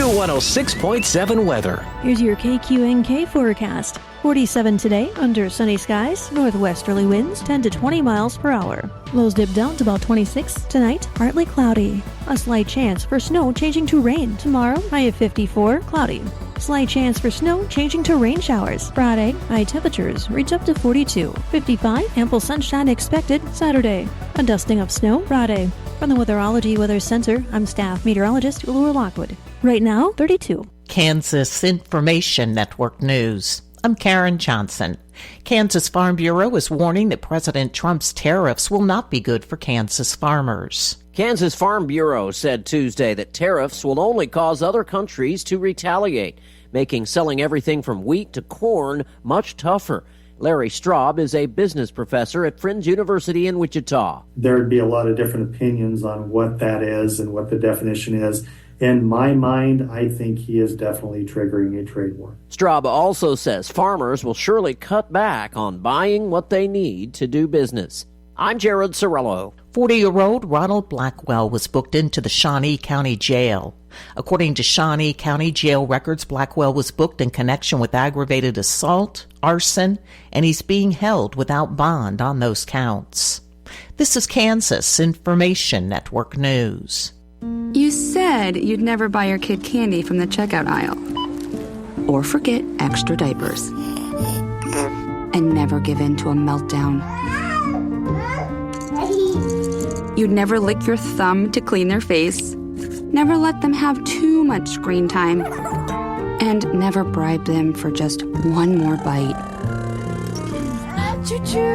your 106.7 weather. Here's your KQNK forecast. 47 today, under sunny skies, northwesterly winds 10 to 20 miles per hour. Lows dip down to about 26. Tonight, partly cloudy. A slight chance for snow changing to rain. Tomorrow, high of 54, cloudy. Slight chance for snow changing to rain showers. Friday, high temperatures reach up to 42. 55, ample sunshine expected Saturday. A dusting of snow Friday. From the Weatherology Weather Center, I'm staff meteorologist Laura Lockwood. Right now, 32. Kansas Information Network News. I'm Karen Johnson. Kansas Farm Bureau is warning that President Trump's tariffs will not be good for Kansas farmers. Kansas Farm Bureau said Tuesday that tariffs will only cause other countries to retaliate, making selling everything from wheat to corn much tougher. Larry Straub is a business professor at Friends University in Wichita. There'd be a lot of different opinions on what that is and what the definition is. In my mind, I think he is definitely triggering a trade war. Straub also says farmers will surely cut back on buying what they need to do business. I'm Jared Sorello. 40-year-old Ronald Blackwell was booked into the Shawnee County Jail. According to Shawnee County Jail records, Blackwell was booked in connection with aggravated assault, arson, and he's being held without bond on those counts. This is Kansas Information Network News. You said you'd never buy your kid candy from the checkout aisle. Or forget extra diapers. And never give in to a meltdown. You'd never lick your thumb to clean their face. Never let them have too much screen time. And never bribe them for just one more bite.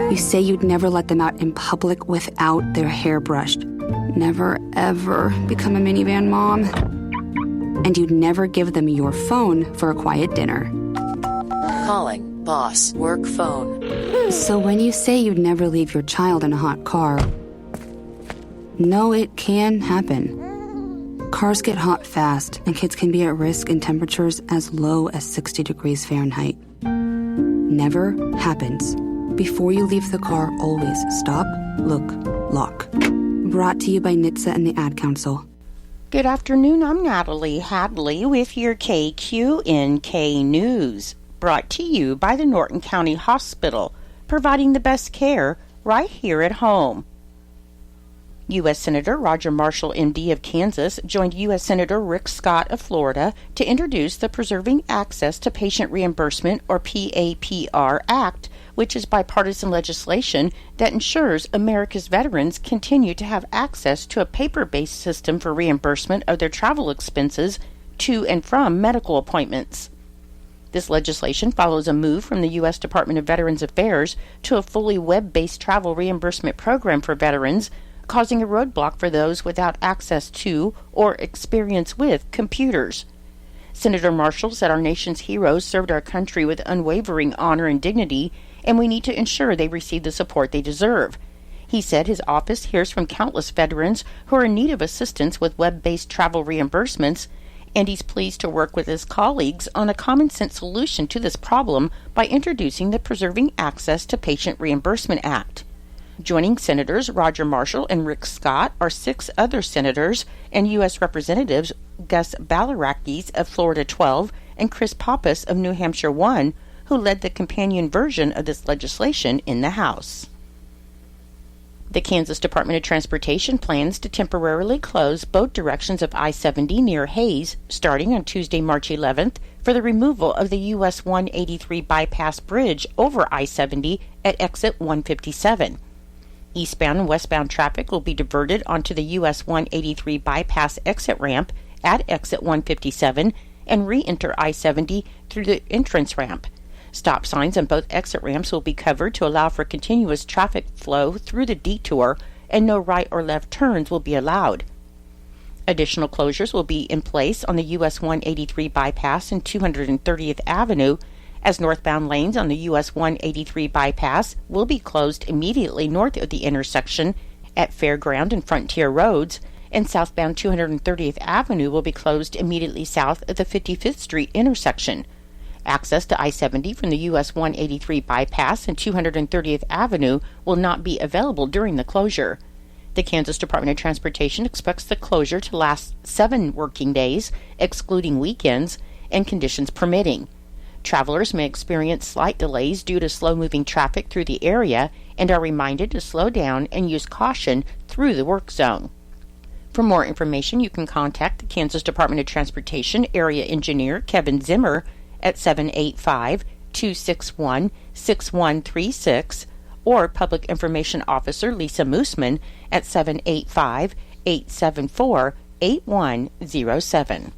You say you'd never let them out in public without their hair brushed. Never, ever become a minivan mom. And you'd never give them your phone for a quiet dinner. Calling boss work phone. So when you say you'd never leave your child in a hot car, no, it can happen. Cars get hot fast, and kids can be at risk in temperatures as low as 60 degrees Fahrenheit. Never happens. Before you leave the car, always stop, look, lock. Brought to you by NHTSA and the Ad Council. Good afternoon, I'm Natalie Hadley with your KQNK News. Brought to you by the Norton County Hospital, providing the best care right here at home. U.S. Senator Roger Marshall, M.D. of Kansas, joined U.S. Senator Rick Scott of Florida to introduce the Preserving Access to Patient Reimbursement, or PAPR, Act, which is bipartisan legislation that ensures America's veterans continue to have access to a paper-based system for reimbursement of their travel expenses to and from medical appointments. This legislation follows a move from the U.S. Department of Veterans Affairs to a fully web-based travel reimbursement program for veterans, causing a roadblock for those without access to or experience with computers. Senator Marshall said our nation's heroes served our country with unwavering honor and dignity, and we need to ensure they receive the support they deserve. He said his office hears from countless veterans who are in need of assistance with web-based travel reimbursements, and he's pleased to work with his colleagues on a common-sense solution to this problem by introducing the Preserving Access to Patient Reimbursement Act. Joining Senators Roger Marshall and Rick Scott are 6 other senators and U.S. Representatives Gus Balarakis of Florida 12 and Chris Pappas of New Hampshire 1, who led the companion version of this legislation in the House. The Kansas Department of Transportation plans to temporarily close both directions of I-70 near Hayes starting on Tuesday, March 11th for the removal of the U.S. 183 bypass bridge over I-70 at exit 157. Eastbound and westbound traffic will be diverted onto the U.S. 183 bypass exit ramp at exit 157 and re-enter I-70 through the entrance ramp. Stop signs on both exit ramps will be covered to allow for continuous traffic flow through the detour, and no right or left turns will be allowed. Additional closures will be in place on the U.S. 183 bypass and 230th Avenue, as northbound lanes on the U.S. 183 bypass will be closed immediately north of the intersection at Fairground and Frontier Roads, and southbound 230th Avenue will be closed immediately south of the 55th Street intersection. Access to I-70 from the U.S. 183 bypass and 230th Avenue will not be available during the closure. The Kansas Department of Transportation expects the closure to last 7 working days, excluding weekends, and conditions permitting. Travelers may experience slight delays due to slow-moving traffic through the area and are reminded to slow down and use caution through the work zone. For more information, you can contact the Kansas Department of Transportation Area Engineer Kevin Zimmer at 785-261-6136 or Public Information Officer Lisa Moosman at 785-874-8107.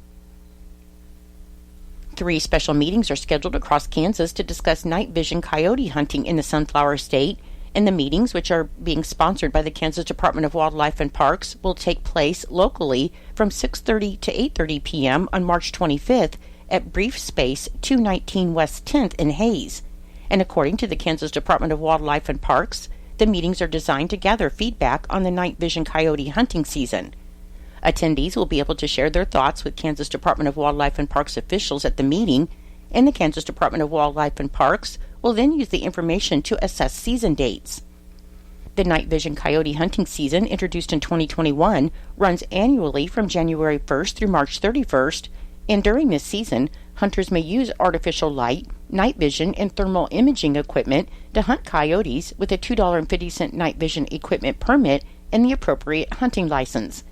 3 special meetings are scheduled across Kansas to discuss night vision coyote hunting in the Sunflower State, and the meetings, which are being sponsored by the Kansas Department of Wildlife and Parks, will take place locally from 6:30 to 8:30 p.m. on March 25th at Brief Space 219 West 10th in Hayes. And according to the Kansas Department of Wildlife and Parks, the meetings are designed to gather feedback on the night vision coyote hunting season. Attendees will be able to share their thoughts with Kansas Department of Wildlife and Parks officials at the meeting, and the Kansas Department of Wildlife and Parks will then use the information to assess season dates. The night vision coyote hunting season, introduced in 2021, runs annually from January 1st through March 31st, and during this season, hunters may use artificial light, night vision, and thermal imaging equipment to hunt coyotes with a $2.50 night vision equipment permit and the appropriate hunting license.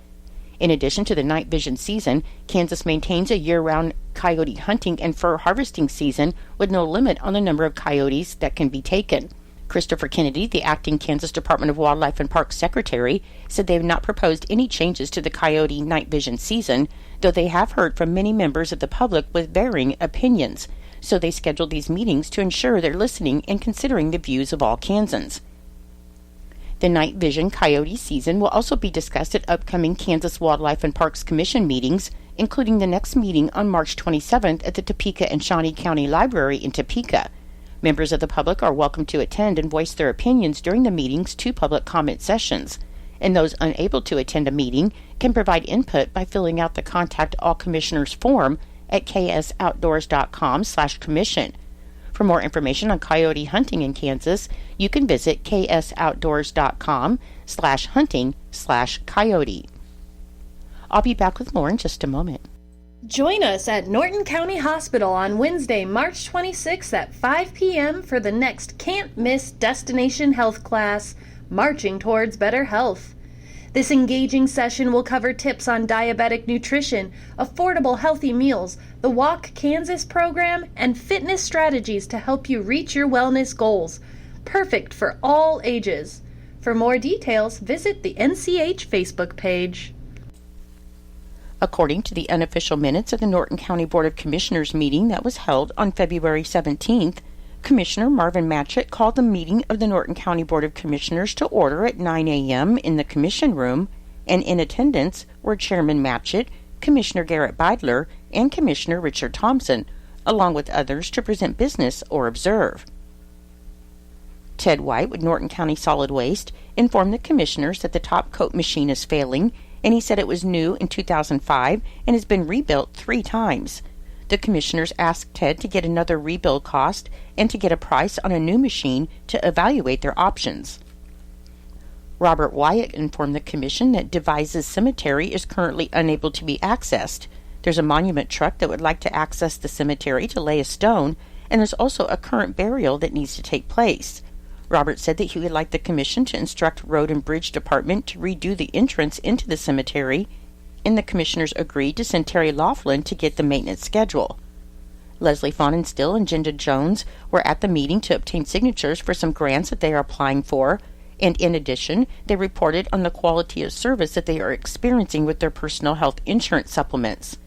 In addition to the night vision season, Kansas maintains a year-round coyote hunting and fur harvesting season with no limit on the number of coyotes that can be taken. Christopher Kennedy, the acting Kansas Department of Wildlife and Parks Secretary, said they have not proposed any changes to the coyote night vision season, though they have heard from many members of the public with varying opinions, so they scheduled these meetings to ensure they're listening and considering the views of all Kansans. The night vision coyote season will also be discussed at upcoming Kansas Wildlife and Parks Commission meetings, including the next meeting on March 27th at the Topeka and Shawnee County Library in Topeka. Members of the public are welcome to attend and voice their opinions during the meeting's 2 public comment sessions, and those unable to attend a meeting can provide input by filling out the Contact All Commissioners form at ksoutdoors.com/commission. For more information on coyote hunting in Kansas, you can visit ksoutdoors.com/hunting/coyote. I'll be back with more in just a moment. Join us at Norton County Hospital on Wednesday, March 26th at 5 p.m. for the next Can't Miss Destination Health class, Marching Towards Better Health. This engaging session will cover tips on diabetic nutrition, affordable healthy meals, the Walk Kansas program, and fitness strategies to help you reach your wellness goals. Perfect for all ages. For more details, visit the NCH Facebook page. According to the unofficial minutes of the Norton County Board of Commissioners meeting that was held on February 17th, Commissioner Marvin Matchett called the meeting of the Norton County Board of Commissioners to order at 9 a.m. in the Commission Room, and in attendance were Chairman Matchett, Commissioner Garrett Beidler, and Commissioner Richard Thompson, along with others to present business or observe. Ted White with Norton County Solid Waste informed the commissioners that the top coat machine is failing, and he said it was new in 2005 and has been rebuilt 3 times. The commissioners asked Ted to get another rebuild cost and to get a price on a new machine to evaluate their options. Robert Wyatt informed the commission that Devises Cemetery is currently unable to be accessed. There's a monument truck that would like to access the cemetery to lay a stone, and there's also a current burial that needs to take place. Robert said that he would like the commission to instruct Road and Bridge Department to redo the entrance into the cemetery, and the commissioners agreed to send Terry Laughlin to get the maintenance schedule. Leslie Fawnenstill and Jinda Jones were at the meeting to obtain signatures for some grants that they are applying for, and in addition, they reported on the quality of service that they are experiencing with their personal health insurance supplements.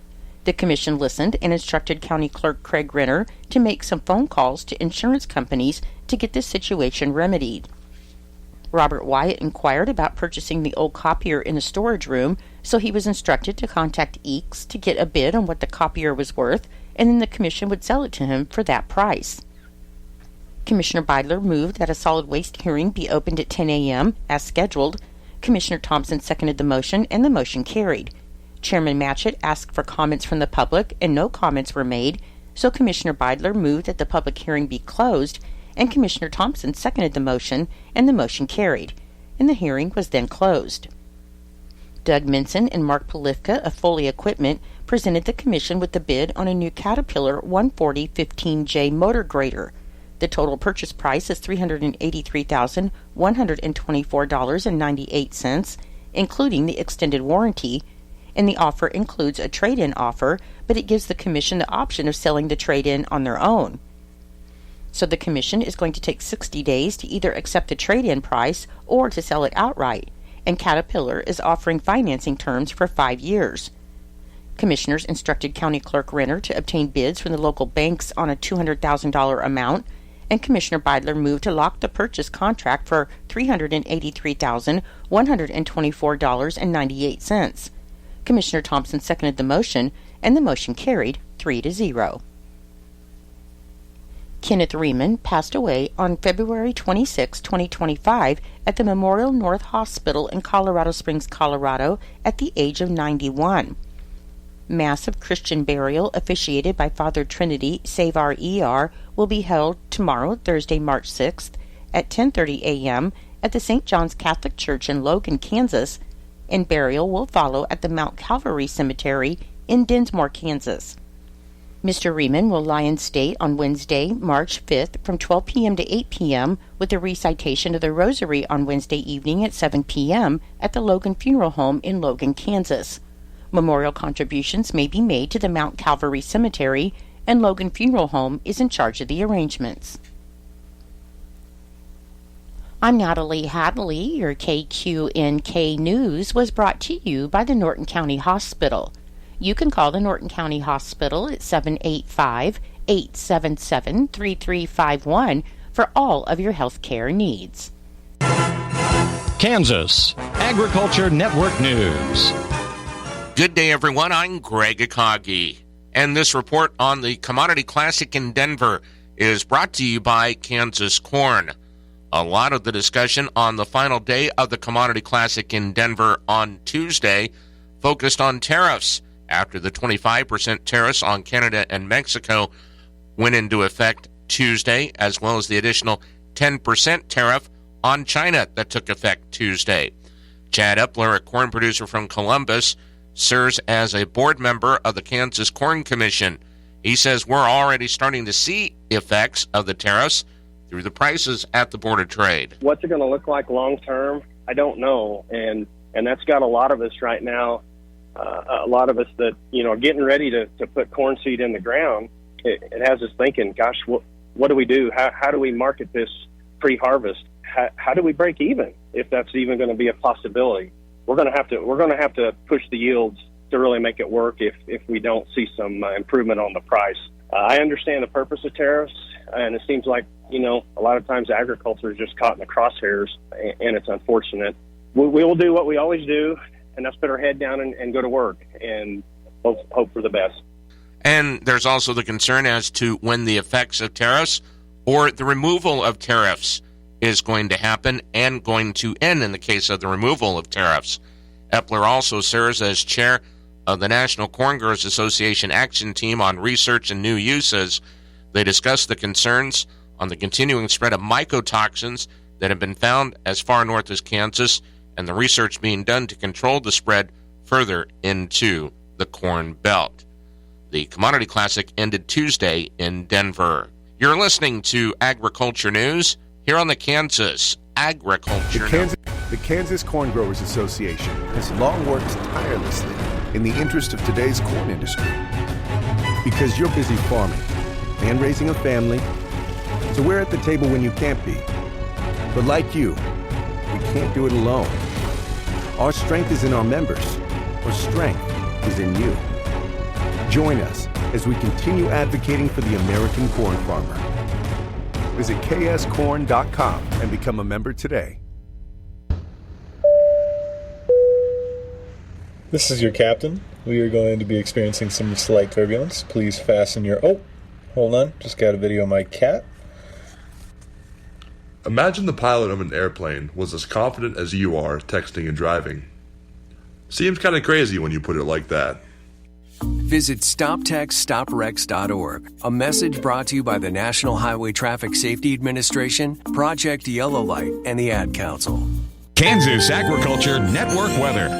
The commission listened and instructed County Clerk Craig Renner to make some phone calls to insurance companies to get this situation remedied. Robert Wyatt inquired about purchasing the old copier in the storage room, so he was instructed to contact Eeks to get a bid on what the copier was worth, and then the commission would sell it to him for that price. Commissioner Beidler moved that a solid waste hearing be opened at 10 a.m. as scheduled. Commissioner Thompson seconded the motion, and the motion carried. Chairman Matchett asked for comments from the public, and no comments were made, so Commissioner Beidler moved that the public hearing be closed, and Commissioner Thompson seconded the motion, and the motion carried. and the hearing was then closed. Doug Minson and Mark Polifka of Foley Equipment presented the Commission with the bid on a new Caterpillar 140-15J motor grader. The total purchase price is $383,124.98, including the extended warranty, and the offer includes a trade-in offer, but it gives the Commission the option of selling the trade-in on their own. So the Commission is going to take 60 days to either accept the trade-in price or to sell it outright, and Caterpillar is offering financing terms for 5 years. Commissioners instructed County Clerk Renner to obtain bids from the local banks on a $200,000 amount, and Commissioner Beidler moved to lock the purchase contract for $383,124.98. Commissioner Thompson seconded the motion, and the motion carried 3-0. Kenneth Riemann passed away on February 26, 2025, at the Memorial North Hospital in Colorado Springs, Colorado, at the age of 91. Mass of Christian burial officiated by Father Trinity Savar ER will be held tomorrow, Thursday, March 6th, at 10:30 a.m. at the St. John's Catholic Church in Logan, Kansas, and burial will follow at the Mount Calvary Cemetery in Dinsmore, Kansas. Mr. Riemann will lie in state on Wednesday, March 5th from 12 p.m. to 8 p.m. with a recitation of the Rosary on Wednesday evening at 7 p.m. at the Logan Funeral Home in Logan, Kansas. Memorial contributions may be made to the Mount Calvary Cemetery, and Logan Funeral Home is in charge of the arrangements. I'm Natalie Hadley. Your KQNK News was brought to you by the Norton County Hospital. You can call the Norton County Hospital at 785-877-3351 for all of your health care needs. Kansas Agriculture Network News. Good day, everyone. I'm Greg Akagi, and this report on the Commodity Classic in Denver is brought to you by Kansas Corn. A lot of the discussion on the final day of the Commodity Classic in Denver on Tuesday focused on tariffs after the 25% tariffs on Canada and Mexico went into effect Tuesday, as well as the additional 10% tariff on China that took effect Tuesday. Chad Epler, a corn producer from Columbus, serves as a board member of the Kansas Corn Commission. He says we're already starting to see effects of the tariffs through the prices at the Board of Trade. What's it going to look like long term? I don't know, and that's got a lot of us right now. A lot of us that are getting ready to put corn seed in the ground. It has us thinking, gosh, what do we do? How do we market this pre-harvest? How do we break even, if that's even going to be a possibility? We're going to have to push the yields to really make it work if we don't see some improvement on the price. I understand the purpose of tariffs, and it seems like a lot of times agriculture is just caught in the crosshairs, and it's unfortunate. We will do what we always do, and that's put our head down and go to work and hope for the best. And there's also the concern as to when the effects of tariffs or the removal of tariffs is going to happen and going to end in the case of the removal of tariffs. Epler also serves as chair of the National Corn Growers Association Action Team on Research and New Uses. They discussed the concerns on the continuing spread of mycotoxins that have been found as far north as Kansas, and the research being done to control the spread further into the Corn Belt. The Commodity Classic ended Tuesday in Denver. You're listening to Agriculture News here on the Kansas Agriculture News. The Kansas Corn Growers Association has long worked tirelessly in the interest of today's corn industry. Because you're busy farming and raising a family, so we're at the table when you can't be. But like you, we can't do it alone. Our strength is in our members. Our strength is in you. Join us as we continue advocating for the American corn farmer. Visit kscorn.com and become a member today. This is your captain. We are going to be experiencing some slight turbulence. Please fasten your... Oh, hold on. Just got a video of my cat. Imagine the pilot of an airplane was as confident as you are texting and driving. Seems kind of crazy when you put it like that. Visit StopTextStopWrecks.org. A message brought to you by the National Highway Traffic Safety Administration, Project Yellow Light, and the Ad Council. Kansas Agriculture Network weather.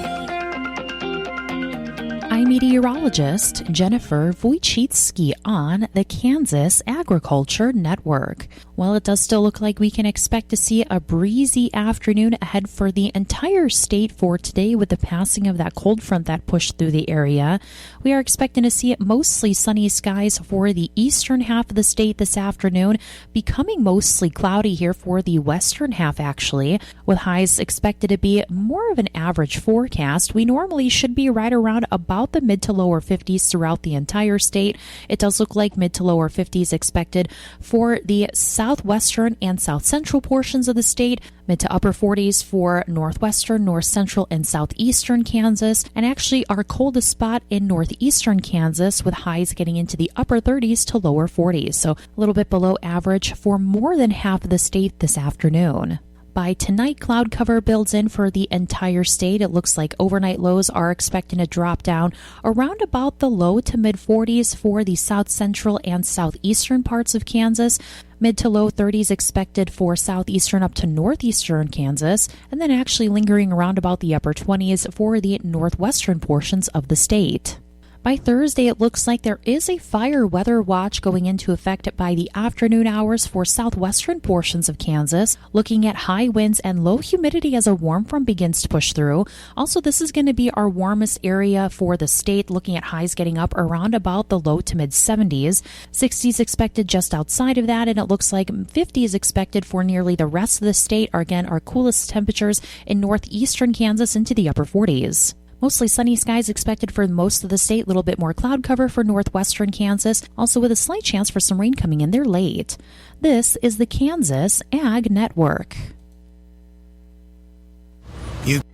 I'm meteorologist Jennifer Wojcicki on the Kansas Agriculture Network. Well, it does still look like we can expect to see a breezy afternoon ahead for the entire state for today with the passing of that cold front that pushed through the area. We are expecting to see mostly sunny skies for the eastern half of the state this afternoon, becoming mostly cloudy here for the western half actually, with highs expected to be more of an average forecast. We normally should be right around about the mid to lower 50s throughout the entire state. It does look like mid to lower 50s expected for the southwestern and south central portions of the state, mid to upper 40s for northwestern, north central, and southeastern Kansas, and actually our coldest spot in northeastern Kansas with highs getting into the upper 30s to lower 40s, so a little bit below average for more than half of the state this afternoon. By tonight, cloud cover builds in for the entire state. It looks like overnight lows are expecting to drop down around about the low to mid 40s for the south central and southeastern parts of Kansas. Mid to low 30s expected for southeastern up to northeastern Kansas, and then actually lingering around about the upper 20s for the northwestern portions of the state. By Thursday, it looks like there is a fire weather watch going into effect by the afternoon hours for southwestern portions of Kansas, looking at high winds and low humidity as a warm front begins to push through. Also, this is going to be our warmest area for the state, looking at highs getting up around about the low to mid 70s. 60s expected just outside of that, and it looks like 50s expected for nearly the rest of the state. Again, our coolest temperatures in northeastern Kansas into the upper 40s. Mostly sunny skies expected for most of the state, a little bit more cloud cover for northwestern Kansas, also with a slight chance for some rain coming in there late. This is the Kansas Ag Network.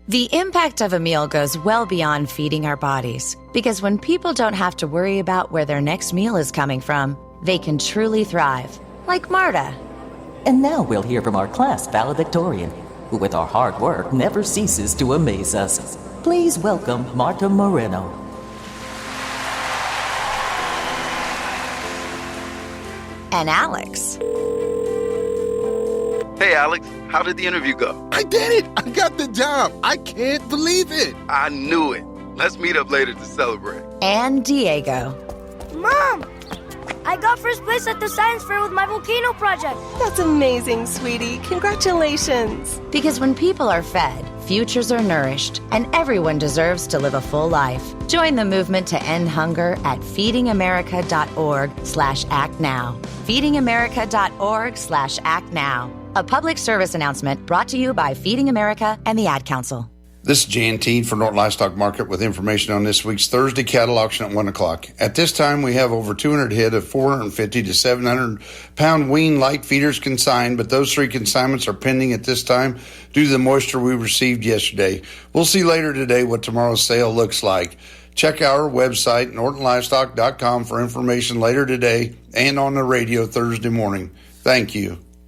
The impact of a meal goes well beyond feeding our bodies, because when people don't have to worry about where their next meal is coming from, they can truly thrive, like Marta. And now we'll hear from our class valedictorian, who with our hard work never ceases to amaze us. Please welcome Marta Moreno. And Alex. Hey, Alex, how did the interview go? I did it! I got the job! I can't believe it! I knew it. Let's meet up later to celebrate. And Diego. Mom! I got first place at the science fair with my volcano project. That's amazing, sweetie. Congratulations. Because when people are fed, futures are nourished, and everyone deserves to live a full life. Join the movement to end hunger at feedingamerica.org/actnow. feedingamerica.org/actnow. A public service announcement brought to you by Feeding America and the Ad Council. This is Jan Teed for Norton Livestock Market with information on this week's Thursday cattle auction at 1 o'clock. At this time, we have over 200 head of 450 to 700 pound wean light feeders consigned, but those 3 consignments are pending at this time due to the moisture we received yesterday. We'll see later today what tomorrow's sale looks like. Check our website, nortonlivestock.com, for information later today and on the radio Thursday morning. Thank you.